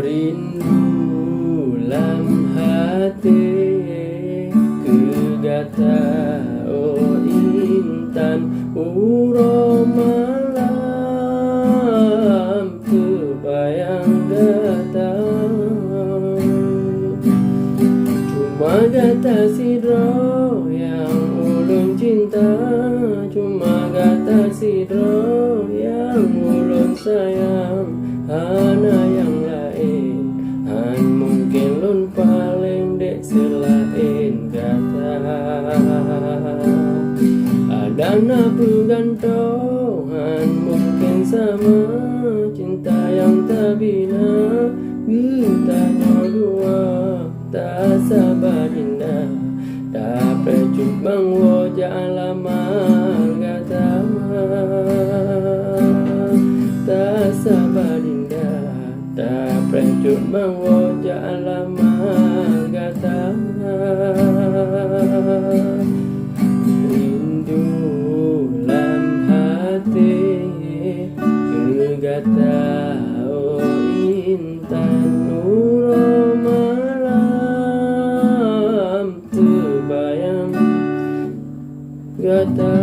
Rindu dalam hati kegata oh intan uro malam terbayang datang. Cuma gata sidro yang ulun cinta, cuma gata sidro yang ulun sayang. Hana yang lain, han mungkin lun paling dek selain gata. Ada nabu gantong, han mungkin sama cinta yang tak bina. Getahnya dua tak sabar indah, tak precut bang wajah lama gata. Tak sabar indah, tak precut bang wajah lama gata. Rindu dalam hati kegata oh intan nuro malam terbayang gata.